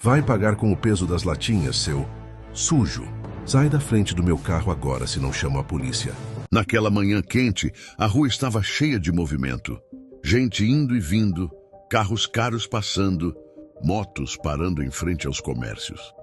Vai pagar com o peso das latinhas, seu sujo. Sai da frente do meu carro agora, se não chamo a polícia. Naquela manhã quente, a rua estava cheia de movimento. Gente indo e vindo, carros caros passando, motos parando em frente aos comércios.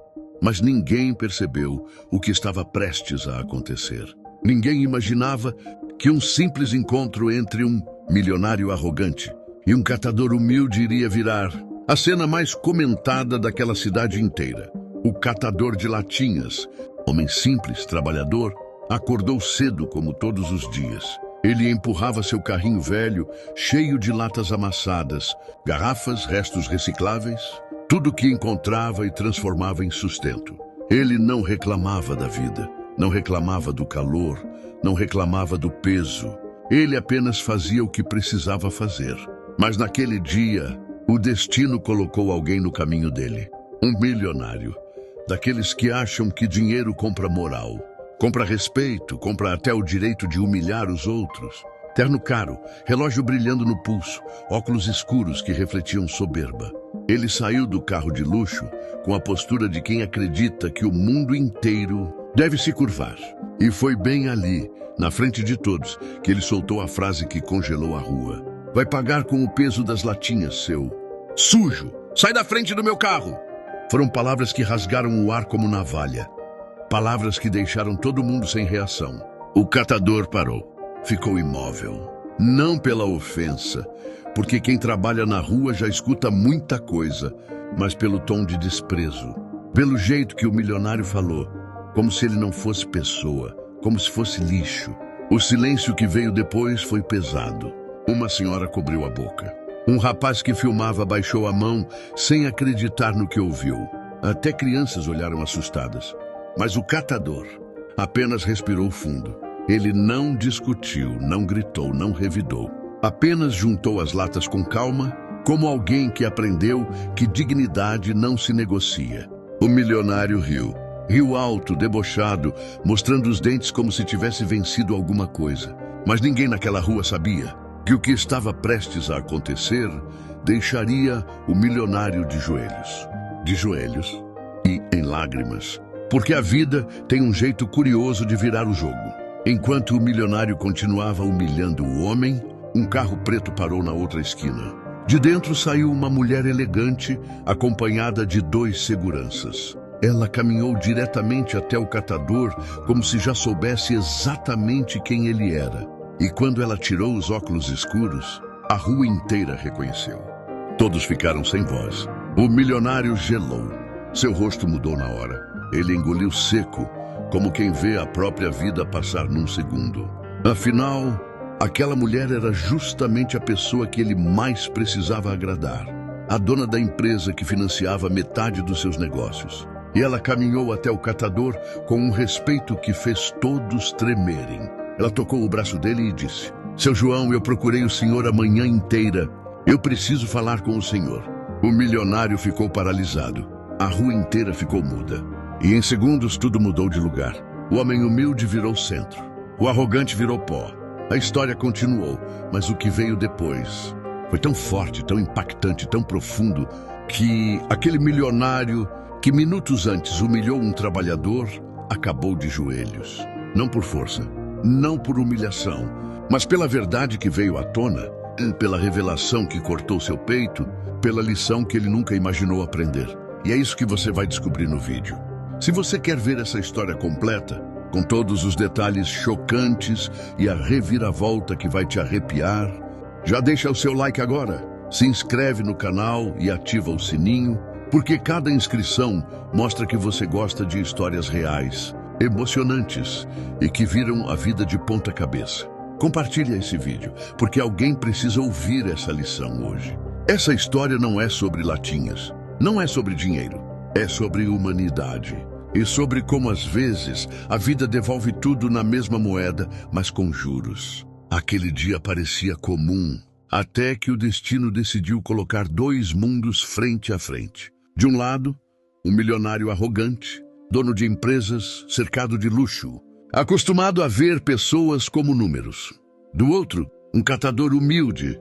Mas ninguém percebeu o que estava prestes a acontecer. Ninguém imaginava que um simples encontro entre um milionário arrogante e um catador humilde iria virar a cena mais comentada daquela cidade inteira. O catador de latinhas, homem simples, trabalhador, acordou cedo como todos os dias. Ele empurrava seu carrinho velho, cheio de latas amassadas, garrafas, restos recicláveis, tudo que encontrava e transformava em sustento. Ele não reclamava da vida, não reclamava do calor, não reclamava do peso. Ele apenas fazia o que precisava fazer. Mas naquele dia, o destino colocou alguém no caminho dele. Um milionário, daqueles que acham que dinheiro compra moral. Compra respeito, compra até o direito de humilhar os outros. Terno caro, relógio brilhando no pulso, óculos escuros que refletiam soberba. Ele saiu do carro de luxo com a postura de quem acredita que o mundo inteiro deve se curvar. E foi bem ali, na frente de todos, que ele soltou a frase que congelou a rua. Vai pagar com o peso das latinhas, seu sujo! Sai da frente do meu carro! Foram palavras que rasgaram o ar como navalha. Palavras que deixaram todo mundo sem reação. O catador parou. Ficou imóvel. Não pela ofensa, porque quem trabalha na rua já escuta muita coisa, mas pelo tom de desprezo. Pelo jeito que o milionário falou, como se ele não fosse pessoa, como se fosse lixo. O silêncio que veio depois foi pesado. Uma senhora cobriu a boca. Um rapaz que filmava baixou a mão sem acreditar no que ouviu. Até crianças olharam assustadas. Mas o catador apenas respirou fundo. Ele não discutiu, não gritou, não revidou. Apenas juntou as latas com calma, como alguém que aprendeu que dignidade não se negocia. O milionário riu. Riu alto, debochado, mostrando os dentes como se tivesse vencido alguma coisa. Mas ninguém naquela rua sabia que o que estava prestes a acontecer deixaria o milionário de joelhos. De joelhos e em lágrimas. Porque a vida tem um jeito curioso de virar o jogo. Enquanto o milionário continuava humilhando o homem, um carro preto parou na outra esquina. De dentro saiu uma mulher elegante, acompanhada de 2 seguranças. Ela caminhou diretamente até o catador, como se já soubesse exatamente quem ele era. E quando ela tirou os óculos escuros, a rua inteira reconheceu. Todos ficaram sem voz. O milionário gelou. Seu rosto mudou na hora. Ele engoliu seco, como quem vê a própria vida passar num segundo. Afinal, aquela mulher era justamente a pessoa que ele mais precisava agradar. A dona da empresa que financiava metade dos seus negócios. E ela caminhou até o catador com um respeito que fez todos tremerem. Ela tocou o braço dele e disse: Seu João, eu procurei o senhor a manhã inteira. Eu preciso falar com o senhor. O milionário ficou paralisado. A rua inteira ficou muda. E em segundos tudo mudou de lugar. O homem humilde virou centro. O arrogante virou pó. A história continuou, mas o que veio depois foi tão forte, tão impactante, tão profundo, que aquele milionário que minutos antes humilhou um trabalhador acabou de joelhos. Não por força, não por humilhação, mas pela verdade que veio à tona, pela revelação que cortou seu peito, pela lição que ele nunca imaginou aprender. E é isso que você vai descobrir no vídeo. Se você quer ver essa história completa, com todos os detalhes chocantes e a reviravolta que vai te arrepiar, já deixa o seu like agora, se inscreve no canal e ativa o sininho, porque cada inscrição mostra que você gosta de histórias reais, emocionantes e que viram a vida de ponta cabeça. Compartilhe esse vídeo, porque alguém precisa ouvir essa lição hoje. Essa história não é sobre latinhas, não é sobre dinheiro, é sobre humanidade. E sobre como às vezes a vida devolve tudo na mesma moeda, mas com juros. Aquele dia parecia comum, até que o destino decidiu colocar 2 mundos frente a frente. De um lado, um milionário arrogante, dono de empresas, cercado de luxo, acostumado a ver pessoas como números. Do outro, um catador humilde,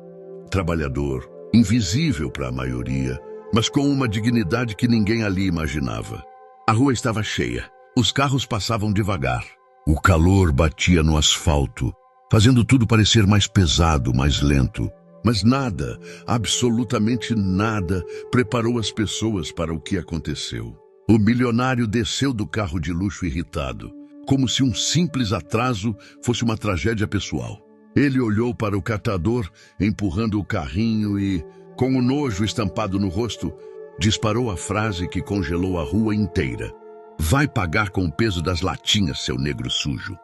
trabalhador, invisível para a maioria, mas com uma dignidade que ninguém ali imaginava. A rua estava cheia. Os carros passavam devagar. O calor batia no asfalto, fazendo tudo parecer mais pesado, mais lento. Mas nada, absolutamente nada, preparou as pessoas para o que aconteceu. O milionário desceu do carro de luxo irritado, como se um simples atraso fosse uma tragédia pessoal. Ele olhou para o catador, empurrando o carrinho e, com o nojo estampado no rosto, disparou a frase que congelou a rua inteira. Vai pagar com o peso das latinhas, seu negro sujo.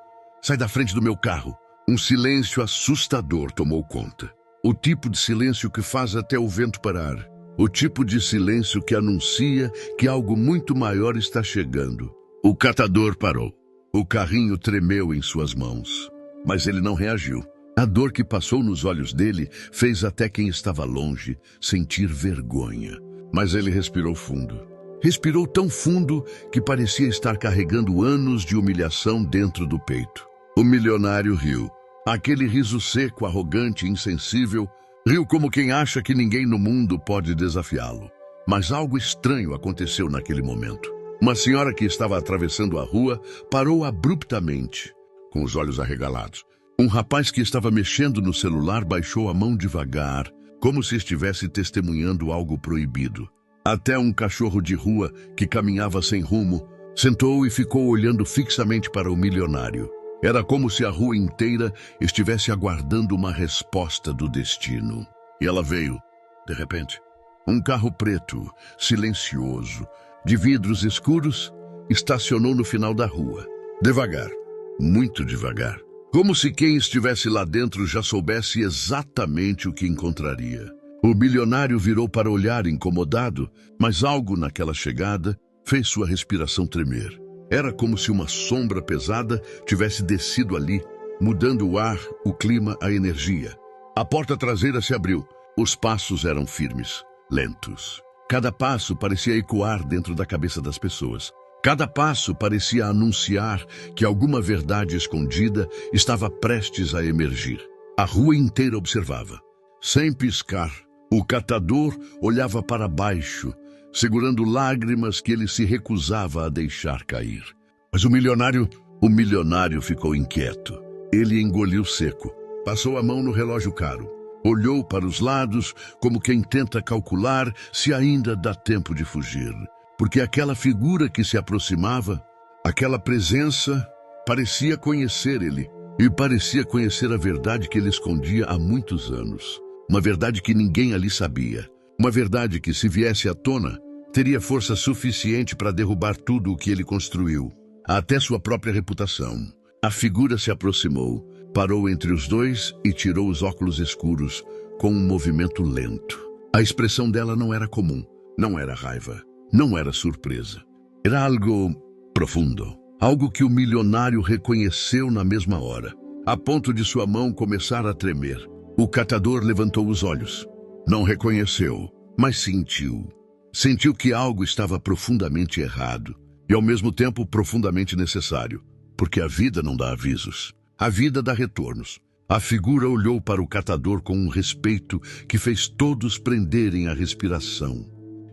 Sai da frente do meu carro. Um silêncio assustador tomou conta. O tipo de silêncio que faz até o vento parar. O tipo de silêncio que anuncia que algo muito maior está chegando. O catador parou. O carrinho tremeu em suas mãos. Mas ele não reagiu. A dor que passou nos olhos dele fez até quem estava longe sentir vergonha. Mas ele respirou fundo. Respirou tão fundo que parecia estar carregando anos de humilhação dentro do peito. O milionário riu. Aquele riso seco, arrogante e insensível, riu como quem acha que ninguém no mundo pode desafiá-lo. Mas algo estranho aconteceu naquele momento. Uma senhora que estava atravessando a rua parou abruptamente, com os olhos arregalados. Um rapaz que estava mexendo no celular baixou a mão devagar, como se estivesse testemunhando algo proibido. Até um cachorro de rua, que caminhava sem rumo, sentou e ficou olhando fixamente para o milionário. Era como se a rua inteira estivesse aguardando uma resposta do destino. E ela veio, de repente. Um carro preto, silencioso, de vidros escuros, estacionou no final da rua. Devagar, muito devagar. Como se quem estivesse lá dentro já soubesse exatamente o que encontraria. O milionário virou para olhar incomodado, mas algo naquela chegada fez sua respiração tremer. Era como se uma sombra pesada tivesse descido ali, mudando o ar, o clima, a energia. A porta traseira se abriu. Os passos eram firmes, lentos. Cada passo parecia ecoar dentro da cabeça das pessoas. Cada passo parecia anunciar que alguma verdade escondida estava prestes a emergir. A rua inteira observava. Sem piscar, o catador olhava para baixo, segurando lágrimas que ele se recusava a deixar cair. Mas o milionário ficou inquieto. Ele engoliu seco, passou a mão no relógio caro, olhou para os lados como quem tenta calcular se ainda dá tempo de fugir. Porque aquela figura que se aproximava, aquela presença, parecia conhecer ele, e parecia conhecer a verdade que ele escondia há muitos anos. Uma verdade que ninguém ali sabia. Uma verdade que, se viesse à tona, teria força suficiente para derrubar tudo o que ele construiu, até sua própria reputação. A figura se aproximou, parou entre os dois e tirou os óculos escuros, com um movimento lento. A expressão dela não era comum, não era raiva, não era surpresa. Era algo profundo, algo que o milionário reconheceu na mesma hora, a ponto de sua mão começar a tremer. O catador levantou os olhos. Não reconheceu, mas sentiu. Sentiu que algo estava profundamente errado e, ao mesmo tempo, profundamente necessário, porque a vida não dá avisos. A vida dá retornos. A figura olhou para o catador com um respeito que fez todos prenderem a respiração.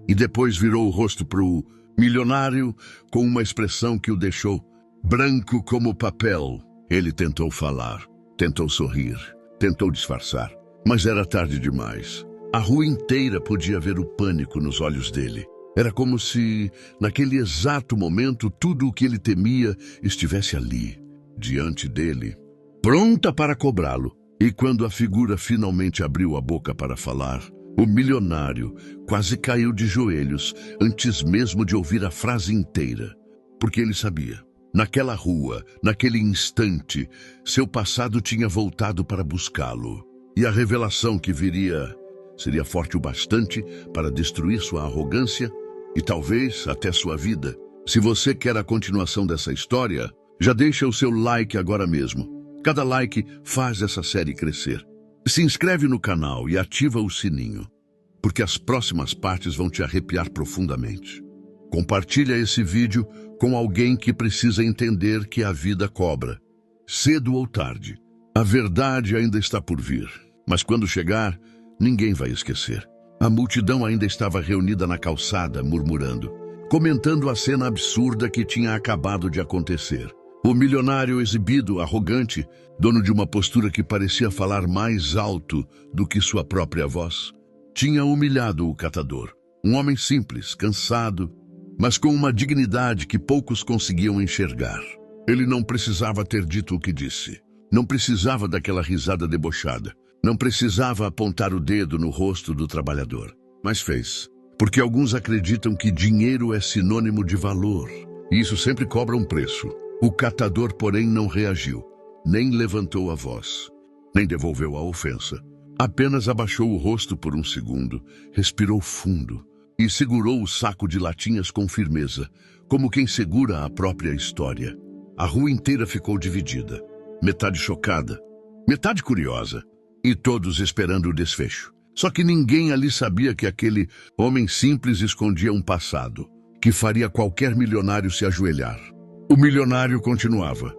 E depois virou o rosto para o milionário com uma expressão que o deixou branco como papel. Ele tentou falar, tentou sorrir, tentou disfarçar, mas era tarde demais. A rua inteira podia ver o pânico nos olhos dele. Era como se, naquele exato momento, tudo o que ele temia estivesse ali, diante dele, pronta para cobrá-lo. E quando a figura finalmente abriu a boca para falar, o milionário quase caiu de joelhos antes mesmo de ouvir a frase inteira, porque ele sabia. Naquela rua, naquele instante, seu passado tinha voltado para buscá-lo. E a revelação que viria seria forte o bastante para destruir sua arrogância e talvez até sua vida. Se você quer a continuação dessa história, já deixa o seu like agora mesmo. Cada like faz essa série crescer. Se inscreve no canal e ativa o sininho, porque as próximas partes vão te arrepiar profundamente. Compartilha esse vídeo com alguém que precisa entender que a vida cobra. Cedo ou tarde, a verdade ainda está por vir, mas quando chegar, ninguém vai esquecer. A multidão ainda estava reunida na calçada, murmurando, comentando a cena absurda que tinha acabado de acontecer. O milionário exibido, arrogante, dono de uma postura que parecia falar mais alto do que sua própria voz, tinha humilhado o catador. Um homem simples, cansado, mas com uma dignidade que poucos conseguiam enxergar. Ele não precisava ter dito o que disse. Não precisava daquela risada debochada. Não precisava apontar o dedo no rosto do trabalhador. Mas fez. Porque alguns acreditam que dinheiro é sinônimo de valor. E isso sempre cobra um preço. O catador, porém, não reagiu. Nem levantou a voz. Nem devolveu a ofensa. Apenas abaixou o rosto por um segundo, respirou fundo e segurou o saco de latinhas com firmeza, como quem segura a própria história. A rua inteira ficou dividida, metade chocada, metade curiosa, e todos esperando o desfecho. Só que ninguém ali sabia que aquele homem simples escondia um passado, que faria qualquer milionário se ajoelhar. O milionário continuava.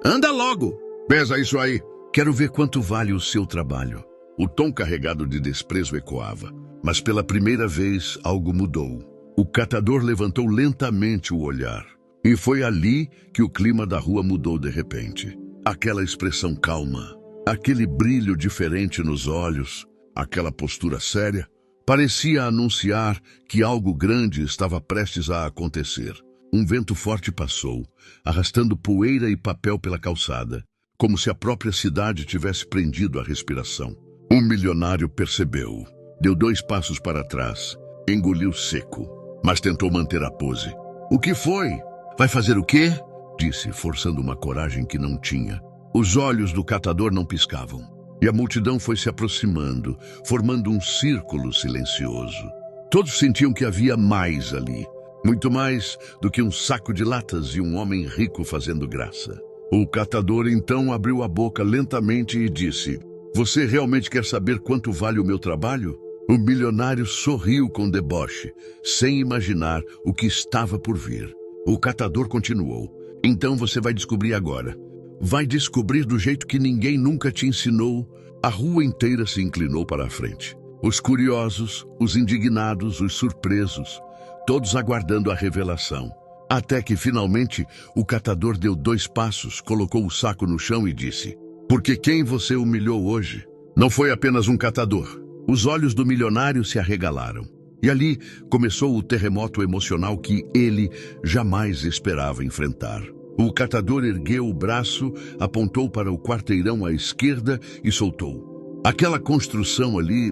Anda logo! Pesa isso aí! Quero ver quanto vale o seu trabalho. O tom carregado de desprezo ecoava, mas pela primeira vez algo mudou. O catador levantou lentamente o olhar, e foi ali que o clima da rua mudou de repente. Aquela expressão calma, aquele brilho diferente nos olhos, aquela postura séria, parecia anunciar que algo grande estava prestes a acontecer. Um vento forte passou, arrastando poeira e papel pela calçada, como se a própria cidade tivesse prendido a respiração. O milionário percebeu, deu 2 passos para trás, engoliu seco, mas tentou manter a pose. O que foi? Vai fazer o quê? Disse, forçando uma coragem que não tinha. Os olhos do catador não piscavam, e a multidão foi se aproximando, formando um círculo silencioso. Todos sentiam que havia mais ali, muito mais do que um saco de latas e um homem rico fazendo graça. O catador então abriu a boca lentamente e disse: Você realmente quer saber quanto vale o meu trabalho? O milionário sorriu com deboche, sem imaginar o que estava por vir. O catador continuou. Então você vai descobrir agora. Vai descobrir do jeito que ninguém nunca te ensinou. A rua inteira se inclinou para a frente. Os curiosos, os indignados, os surpresos, todos aguardando a revelação. Até que, finalmente, o catador deu 2 passos, colocou o saco no chão e disse: Porque quem você humilhou hoje não foi apenas um catador. Os olhos do milionário se arregalaram. E ali começou o terremoto emocional que ele jamais esperava enfrentar. O catador ergueu o braço, apontou para o quarteirão à esquerda e soltou. Aquela construção ali,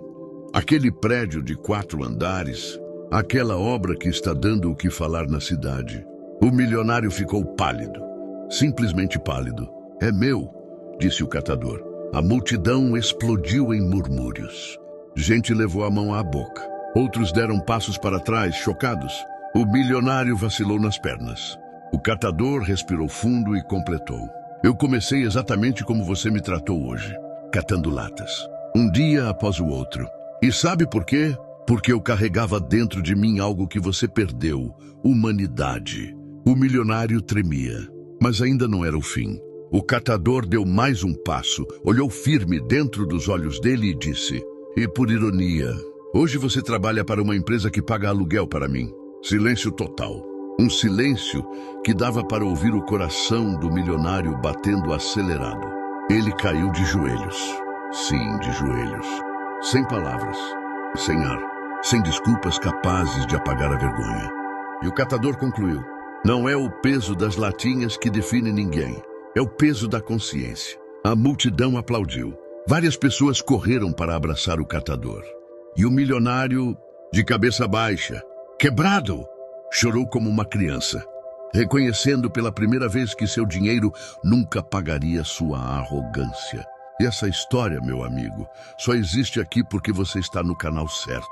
aquele prédio de 4 andares, aquela obra que está dando o que falar na cidade. O milionário ficou pálido, simplesmente pálido. É meu, disse o catador. A multidão explodiu em murmúrios. Gente levou a mão à boca. Outros deram passos para trás, chocados. O milionário vacilou nas pernas. O catador respirou fundo e completou. Eu comecei exatamente como você me tratou hoje, catando latas. Um dia após o outro. E sabe por quê? Porque eu carregava dentro de mim algo que você perdeu, humanidade. O milionário tremia, mas ainda não era o fim. O catador deu mais um passo, olhou firme dentro dos olhos dele e disse: E por ironia, hoje você trabalha para uma empresa que paga aluguel para mim. Silêncio total. Um silêncio que dava para ouvir o coração do milionário batendo acelerado. Ele caiu de joelhos. Sim, de joelhos. Sem palavras, sem ar, sem desculpas capazes de apagar a vergonha. E o catador concluiu: Não é o peso das latinhas que define ninguém. É o peso da consciência. A multidão aplaudiu. Várias pessoas correram para abraçar o catador. E o milionário, de cabeça baixa, quebrado, chorou como uma criança, reconhecendo pela primeira vez que seu dinheiro nunca pagaria sua arrogância. E essa história, meu amigo, só existe aqui porque você está no canal certo.